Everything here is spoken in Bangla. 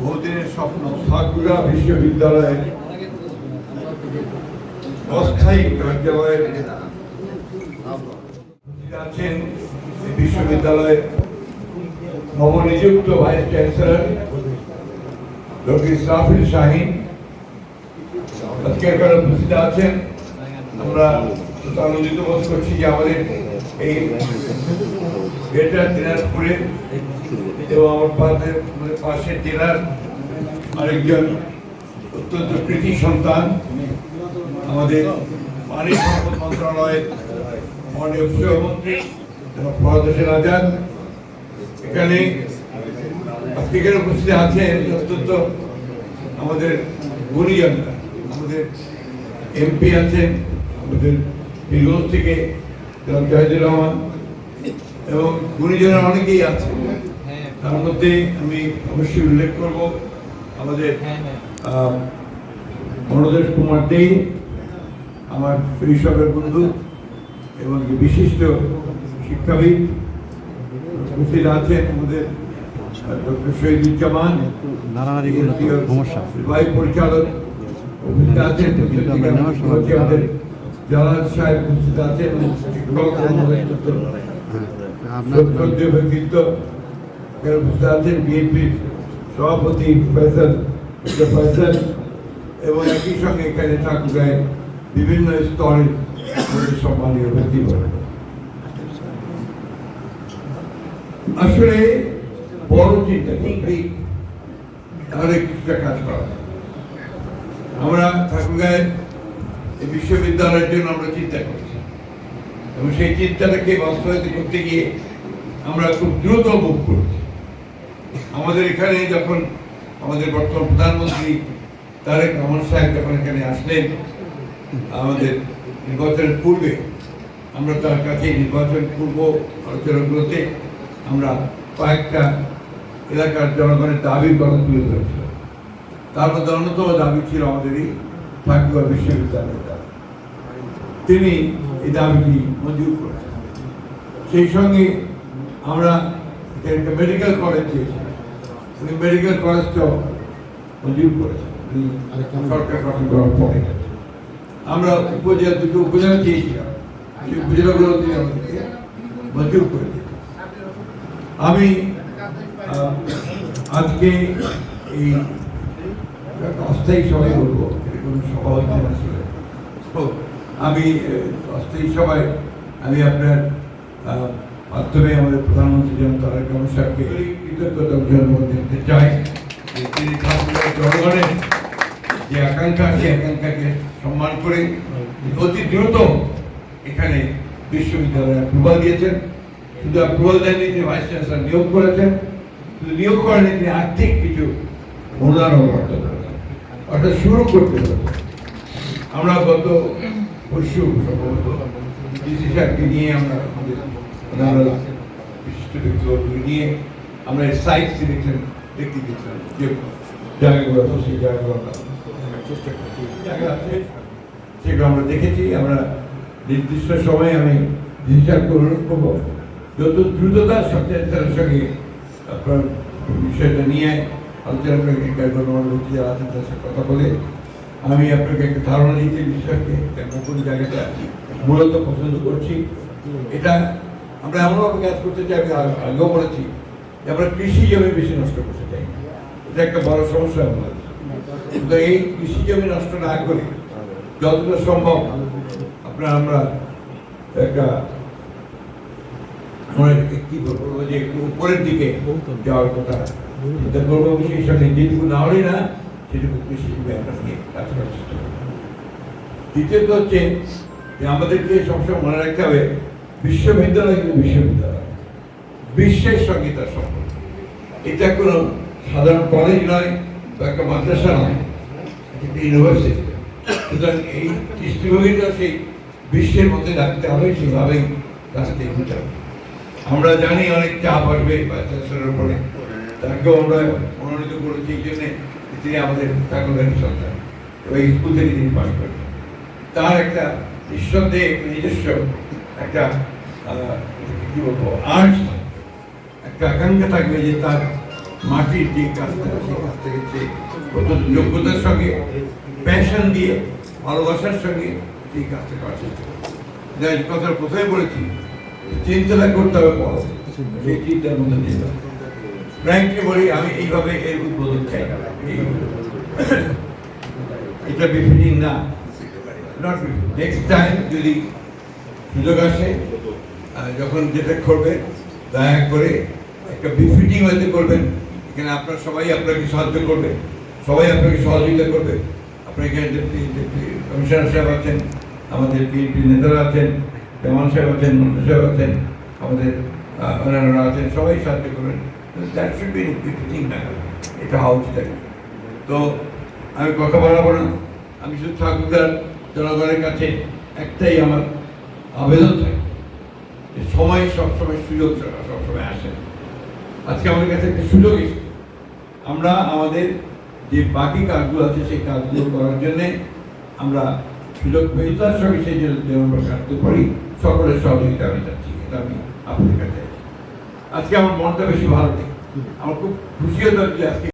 বহুদিনের স্বপ্ন ঠাকুরগাঁ বিশ্ববিদ্যালয়ের অস্থায়ী কার্যালয়ের আছেন বিশ্ববিদ্যালয়ের নবনিযুক্ত vice chancellor doctor Israfil Shaheen আজকে এখানে উপস্থিত আছেন। আমরা আনন্দিত বোধ করছি যে আমাদের এই গ্রেটার দিনাজপুরের এবং আমার পাশের জেলার আরেকজন অত্যন্ত কৃতি সন্তান আমাদের পানি সম্পদ মন্ত্রণালয়ের মাননীয় মুখ্যমন্ত্রী ফওয়াদ হোসেন আজাদ এখানে আজকে এখানে উপস্থিত আছেন। অত্যন্ত আমাদের গুণীজনরা, আমাদের এমপি আছেন, আমাদের বীরগঞ্জ থেকে জাহিদুর রহমান এবং গুণীজনরা অনেকেই আছেন। তার মধ্যে আমি অবশ্যই উল্লেখ করব আমাদের মনোজ কুমার দে, আমার শৈশবের বন্ধু এবং বিশিষ্ট শিক্ষাবিদ উপস্থিত আছেন। আমাদের ডক্টর শহীদুজ্জামান বায়ু পরিচালক উপস্থিত আছেন। আমাদের জালাল সাহেব উপস্থিত আছেন। ব্যক্তিত্ব উপস্থিত আছেন বিএনপির সভাপতি ফয়সাল এবং একই সঙ্গে এখানে ঠাকুরগাঁয়ের বিভিন্ন স্তরের সম্মানীয় ব্যক্তিবর্গ। আসলে বড় চিন্তা তাহলে কিছুটা কাজ করা। আমরা ঠাকুরগাঁয়ের এই বিশ্ববিদ্যালয়ের জন্য আমরা চিন্তা করছি এবং সেই চিন্তাটাকে বাস্তবায়িত করতে গিয়ে আমরা খুব দ্রুত মুভ করছি। আমাদের এখানে যখন আমাদের বর্তমান প্রধানমন্ত্রী তারেক রহমান সাহেব যখন এখানে আসলেন আমাদের নির্বাচনের পূর্বে, আমরা তার কাছে নির্বাচন পূর্ব আলোচনাগুলোতে আমরা কয়েকটা এলাকার জনগণের দাবির কথা তুলে ধরেছিলাম। তার মধ্যে অন্যতম দাবি ছিল আমাদের এই ঠাকুরগাঁও বিশ্ববিদ্যালয়ের দাবি। তিনি এই দাবিটি মঞ্জুর করেছেন। সেই সঙ্গে আমরা একটা মেডিকেল কলেজ চেয়েছিলাম, উনি মেডিকেল কলেজটাও মঞ্জুর করেছেন সরকার গঠন করার পরে। আমরা দুটো উপজেলা চেয়েছিলাম, সেই উপজেলাগুলো তিনি আমাদেরকে মঞ্জুর করে দিয়েছেন। আমি আজকে এই অস্থায়ী সভায় বলবো, কোনো সভা হচ্ছে না ছিল। আমি অস্থায়ী সভায় আমি আপনার মাধ্যমে আমাদের প্রধানমন্ত্রী যেমন তারেক রহমান সাহেবকে কৃতজ্ঞতা জানাতে দিতে চাই। তিনি জনগণের যে আকাঙ্ক্ষা, সেই আকাঙ্ক্ষাকে সম্মান করে অতি দ্রুত এখানে বিশ্ববিদ্যালয়ে অ্যাপ্রুভাল দিয়েছেন। শুধু অ্যাপ্রুভাল দেননি, তিনি ভাইস চ্যান্সেলর নিয়োগ করেছেন। শুধু নিয়োগ করেনি, তিনি আর্থিক কিছু অনুদান করেছেন, অর্থাৎ শুরু করতে হবে। আমরা গত পরশু সম্ভবত ডিসি সাহেবকে নিয়ে আমরা আমাদের বিশিষ্ট ব্যক্তিবর্গকে নিয়ে আমরা সাইট সিলেকশন দেখতে গেছিলাম, যে জায়গাগুলো আছে সেই জায়গাগুলো আমরা চেষ্টা করছি। জায়গা আছে সেগুলো আমরা দেখেছি। আমরা নির্দিষ্ট সময়ে আমি ডিসি সাহেবকে অনুরোধ করবো যত দ্রুততার সাথে তার সঙ্গে আপনার বিষয়টা নিয়ে আলোচনা করে গণমানুষী যারা আছেন তার সাথে কথা বলে আমি আপনাকে একটা ধারণা দিচ্ছি বিষয়কে কোন জায়গাটা মূলত পছন্দ করছি। এটা আমরা এমনভাবে কাজ করতে চাই, আমি আগেও বলেছি যে আমরা কৃষি জমি বেশি নষ্ট করতে চাই। এটা একটা বড় সমস্যা আমাদের। কিন্তু এই কৃষি জমি নষ্ট না করে যতটা সম্ভব আমরা একটা কি বলবো যে একটু উপরের দিকে যাওয়ার কথা চিন্তা করবো। সেই সঙ্গে যেটুকু না হলে না সেটুকু কৃষি আমরা নিয়ে কাজ করার চেষ্টা করবো। দ্বিতীয়ত হচ্ছে যে আমাদেরকে সবসময় মনে রাখতে হবে বিশ্ববিদ্যালয় কিন্তু বিশ্ববিদ্যালয়, বিশ্বের সঙ্গে তার সম্পর্ক। এটা কোনো সাধারণ কলেজ নয় বা একটা মাদ্রাসা নয়, এটা ইউনিভার্সিটি। সুতরাং এই দৃষ্টিভঙ্গিটা সেই বিশ্বের মধ্যে রাখতে হবে, সেভাবেই রাখতে এগোতে হবে। আমরা জানি অনেক চাপ আসবে বাচ্চাদের উপরে, তাকেও আমরা মনোনীত করেছি এই জন্যে তিনি আমাদের ঠাকুরগাঁয়ের সন্তান এবং স্কুল থেকে তিনি পাশ করেছেন। তার একটা নিঃসন্দেহে নিজস্ব একটা কি বলবো আর্ট, একটা আকাঙ্ক্ষা থাকবে যে তার মাটির যে কাজটা সেই কাজ থেকে সে অত্যন্ত যোগ্যতার সঙ্গে প্যাশন দিয়ে ভালোবাসার সঙ্গে সেই কাজটা করার চেষ্টা করবে। যাই কথা কোথায় বলেছি, চিন্তাটা করতে হবে বড়, সেই চিন্তার মধ্যে যেতে হবে। ফ্র্যাঙ্কলি বলি, আমি এইভাবে এর উদ্বোধন চাই না, এটা বেফিটিং না, নট নেক্সট টাইম যদি সুযোগ আসে যখন যেটা করবেন দয়া করে একটা বিফিটিং হয়তো করবেন। এখানে আপনার সবাই আপনাকে সাহায্য করবে, সবাই আপনাকে সহযোগিতা করবে। আপনার এখানে ডেপুটি কমিশনার সাহেব আছেন, আমাদের বিএনপি নেতারা আছেন, জামান সাহেব আছেন, মন্ত্রী সাহেব আছেন, আমাদের অন্যান্যরা আছেন, সবাই সাহায্য করবেন। দ্যাট শুড বি বিফিটিং না, এটা হওয়া উচিত। তো আমি কথা বাড়াবো না, আমি শুধু ঠাকুরদার জনগণের কাছে একটাই আমার আবেদন থাকে যে সময় সবসময় সুযোগ ছাড়া সবসময় আসে। আজকে আমাদের কাছে একটা সুযোগ এসেছে, আমরা আমাদের যে বাকি কাজগুলো আছে সেই কাজগুলো করার জন্যে আমরা সুযোগ পেয়ে তার সঙ্গে সেই যেন আমরা কাটতে পারি, সকলের সহযোগিতা আমি চাচ্ছি। এটা আমি আপনাদের কাছে আজকে আমার মনটা বেশি ভালো নেই, আমার খুব খুশি হতো যে আজকে